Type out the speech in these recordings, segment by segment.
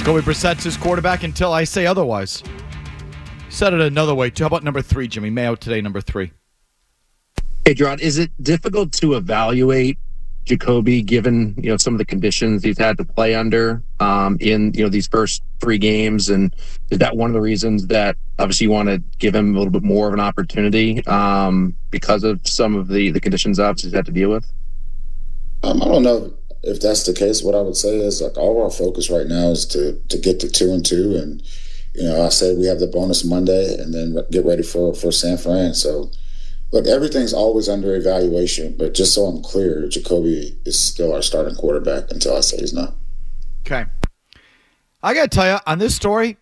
Jacoby Brissett's his quarterback until I say otherwise. Said it another way. How about number 3, Jimmy? Mayo today, number 3. Hey, Jerod, is it difficult to evaluate Jacoby given some of the conditions he's had to play under in these first 3 games? And is that one of the reasons that obviously you want to give him a little bit more of an opportunity because of some of the conditions obviously he's had to deal with? I don't know if that's the case. What I would say is all our focus right now is to get to 2-2, and I said we have the bonus Monday and then get ready for San Fran. So. Look, everything's always under evaluation, but just so I'm clear, Jacoby is still our starting quarterback until I say he's not. Okay. I got to tell you, on this story,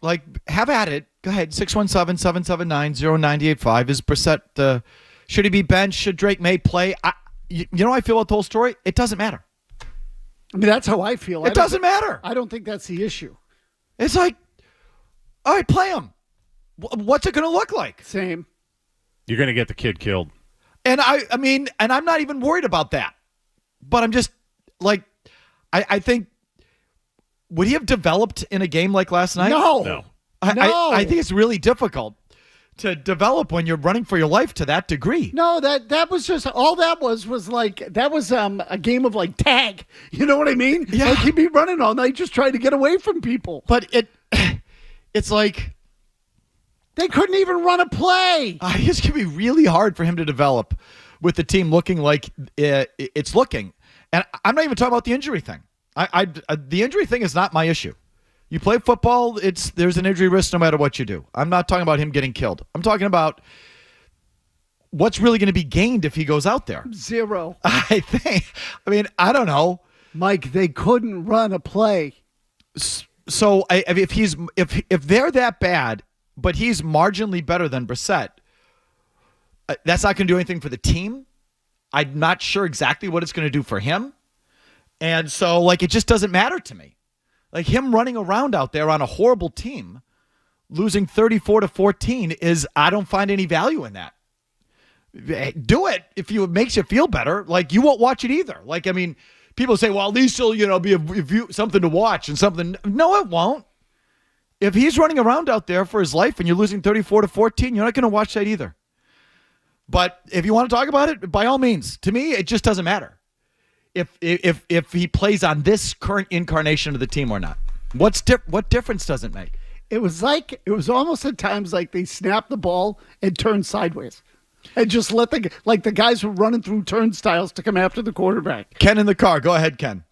have at it. Go ahead, 617-779-0985. Is Brissett, should he be benched? Should Drake Maye play? You know how I feel about the whole story? It doesn't matter. I mean, that's how I feel. It doesn't matter. I don't think that's the issue. It's like, all right, play him. What's it going to look like? Same. You're going to get the kid killed. And I mean, I'm not even worried about that. But I'm just I think, would he have developed in a game like last night? No. I think it's really difficult to develop when you're running for your life to that degree. No, that was just all that was a game of tag. You know what I mean? Yeah. He'd be running all night just trying to get away from people. But it's like they couldn't even run a play. It's going to be really hard for him to develop with the team looking like it's looking. And I'm not even talking about the injury thing. The injury thing is not my issue. You play football, there's an injury risk no matter what you do. I'm not talking about him getting killed. I'm talking about what's really going to be gained if he goes out there. 0. I don't know. Mike, they couldn't run a play. So if they're that bad, but he's marginally better than Brissett, that's not going to do anything for the team. I'm not sure exactly what it's going to do for him. And so, it just doesn't matter to me. Him running around out there on a horrible team, losing 34-14 I don't find any value in that. Do it if it makes you feel better. You won't watch it either. People say, well, at least he'll, be something to watch and something. No, it won't. If he's running around out there for his life and you're losing 34-14, you're not going to watch that either. But if you want to talk about it, by all means. To me, it just doesn't matter if he plays on this current incarnation of the team or not. What difference does it make? It was almost at times like they snapped the ball and turned sideways and just let the guys were running through turnstiles to come after the quarterback. Ken in the car. Go ahead, Ken.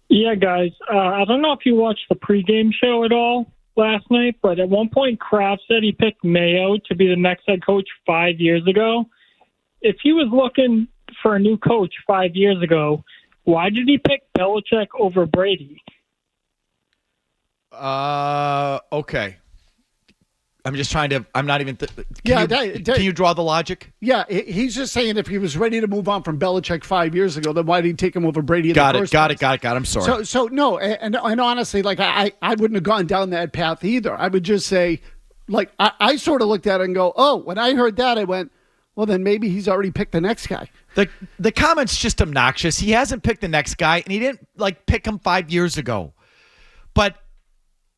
Yeah, guys. I don't know if you watched the pregame show at all last night, but at one point Kraft said he picked Mayo to be the next head coach 5 years ago. If he was looking for a new coach 5 years ago, why did he pick Belichick over Brady? Okay. I'm just trying to. I'm not even. Can you draw the logic? Yeah, he's just saying if he was ready to move on from Belichick 5 years ago, then why did he take him over Brady? Got it. I'm sorry. So no, and honestly, I wouldn't have gone down that path either. I would just say, I sort of looked at it and go, oh, when I heard that, I went, well, then maybe he's already picked the next guy. The comment's just obnoxious. He hasn't picked the next guy, and he didn't pick him 5 years ago. But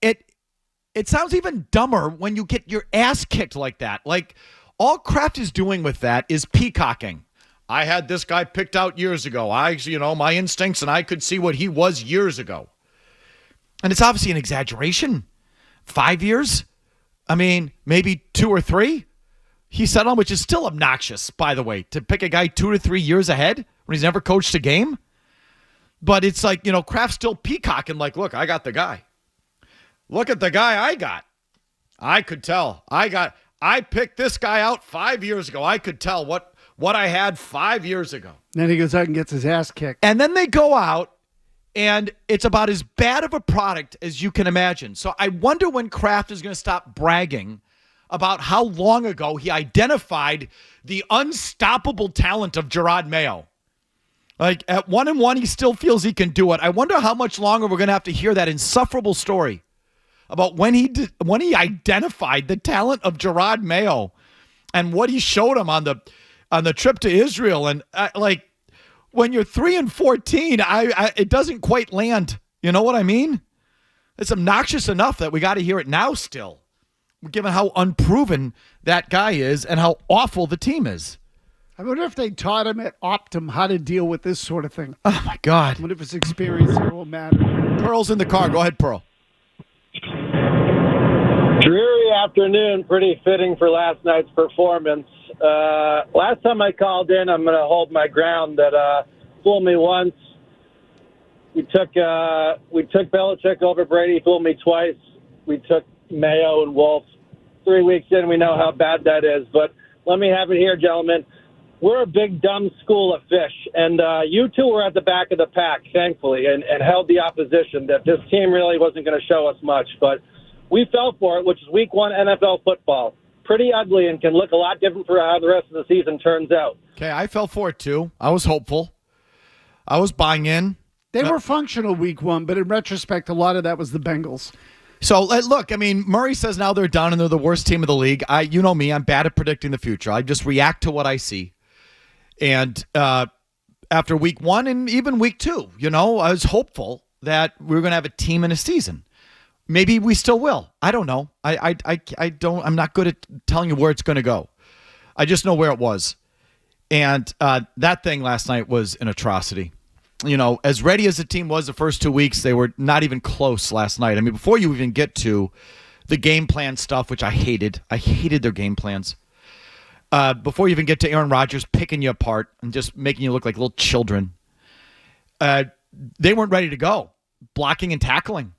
it sounds even dumber when you get your ass kicked like that. All Kraft is doing with that is peacocking. I had this guy picked out years ago. My instincts, and I could see what he was years ago. And it's obviously an exaggeration. 5 years? I mean, maybe 2 or 3? He settled on, which is still obnoxious, by the way, to pick a guy 2 to 3 years ahead when he's never coached a game. But it's Kraft's still peacocking look, I got the guy. Look at the guy I got. I could tell. I picked this guy out 5 years ago. I could tell what I had 5 years ago. Then he goes out and gets his ass kicked. And then they go out, and it's about as bad of a product as you can imagine. So I wonder when Kraft is going to stop bragging about how long ago he identified the unstoppable talent of Jerod Mayo. At 1-1, he still feels he can do it. I wonder how much longer we're going to have to hear that insufferable story about when he identified the talent of Jerod Mayo and what he showed him on the trip to Israel. And when you're 3-14, it doesn't quite land. You know what I mean? It's obnoxious enough that we got to hear it now still, given how unproven that guy is and how awful the team is. I wonder if they taught him at Optum how to deal with this sort of thing. Oh, my God. I wonder if his experience here will matter. Pearl's in the car. Go ahead, Pearl. Dreary afternoon, pretty fitting for last night's performance. Last time I called in, I'm going to hold my ground that fooled me once. We took Belichick over Brady, fooled me twice. We took Mayo and Wolf. 3 weeks in, we know how bad that is. But let me have it here, gentlemen. We're a big, dumb school of fish, and you two were at the back of the pack, thankfully, and held the opposition that this team really wasn't going to show us much. But we fell for it, which is week 1 NFL football. Pretty ugly and can look a lot different for how the rest of the season turns out. Okay, I fell for it too. I was hopeful. I was buying in. They were functional week 1, but in retrospect, a lot of that was the Bengals. So, look, I mean, Murray says now they're done and they're the worst team of the league. You know me, I'm bad at predicting the future. I just react to what I see. And after week 1 and even week 2, I was hopeful that we were going to have a team in a season. Maybe we still will. I don't know. I'm not good at telling you where it's going to go. I just know where it was. And that thing last night was an atrocity. As ready as the team was the first 2 weeks, they were not even close last night. I mean, before you even get to the game plan stuff, which I hated their game plans. Before you even get to Aaron Rodgers picking you apart and just making you look like little children, they weren't ready to go. Blocking and tackling.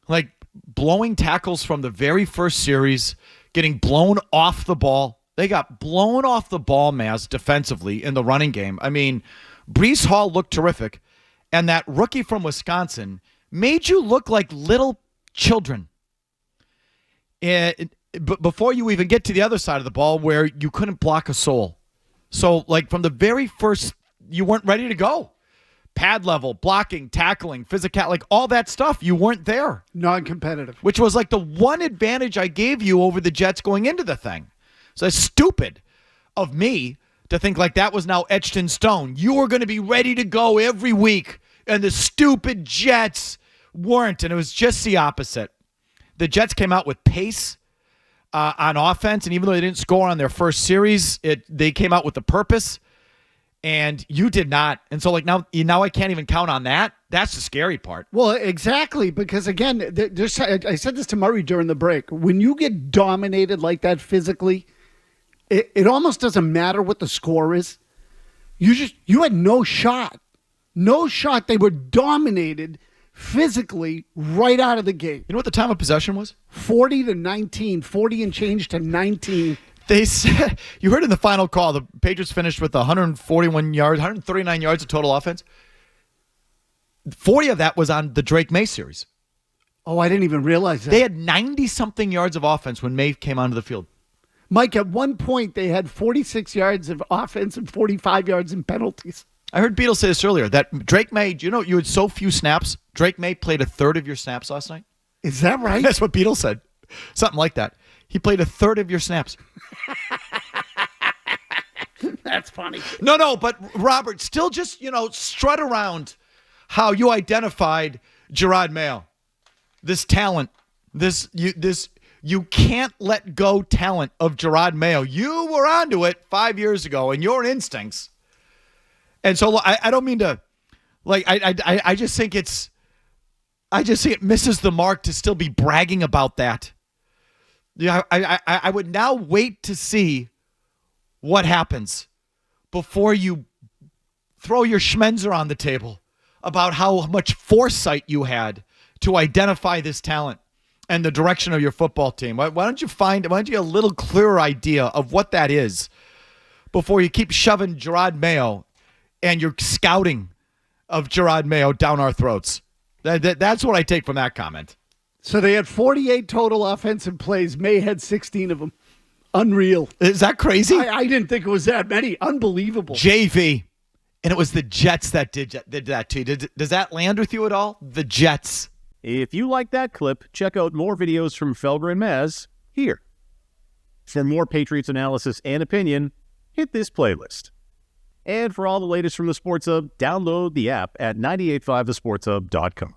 Like blowing tackles from the very first series, getting blown off the ball. They got blown off the ball, Mazz, defensively in the running game. I mean, Breece Hall looked terrific, and that rookie from Wisconsin made you look like little children. But before you even get to the other side of the ball where you couldn't block a soul. So, from the very first, you weren't ready to go. Pad level, blocking, tackling, physical, all that stuff, you weren't there. Non-competitive. Which was the one advantage I gave you over the Jets going into the thing. So it's stupid of me to think that was now etched in stone. You were going to be ready to go every week, and the stupid Jets weren't, and it was just the opposite. The Jets came out with pace on offense, and even though they didn't score on their first series, they came out with a purpose, and you did not. And so now I can't even count on that. That's the scary part. Well, exactly, because again, I said this to Murray during the break. When you get dominated like that physically, it almost doesn't matter what the score is. You had no shot. No shot. They were dominated physically right out of the gate. You know what the time of possession was? 40-19, 40 and change to 19. They said, you heard in the final call, the Patriots finished with 141 yards, 139 yards of total offense. 40 of that was on the Drake Maye series. Oh, I didn't even realize that. They had 90-something yards of offense when Maye came onto the field. Mike, at one point, they had 46 yards of offense and 45 yards in penalties. I heard Beatles say this earlier, that Drake Maye, you had so few snaps. Drake Maye played a third of your snaps last night. Is that right? That's what Beatles said. Something like that. He played a third of your snaps. That's funny. No, but Robert, still just, strut around how you identified Jerod Mayo. This talent, you can't let go talent of Jerod Mayo. You were onto it 5 years ago, and your instincts. And so I don't mean to, I just think it misses the mark to still be bragging about that. Yeah, I would now wait to see what happens before you throw your schmenzer on the table about how much foresight you had to identify this talent and the direction of your football team. Why don't you get a little clearer idea of what that is before you keep shoving Jerod Mayo and your scouting of Jerod Mayo down our throats? That's what I take from that comment. So they had 48 total offensive plays. Maye had 16 of them. Unreal. Is that crazy? I didn't think it was that many. Unbelievable. JV. And it was the Jets that did that to you. Does that land with you at all? The Jets. If you like that clip, check out more videos from Felger and Mazz here. For more Patriots analysis and opinion, hit this playlist. And for all the latest from the Sports Hub, download the app at 985thesportshub.com.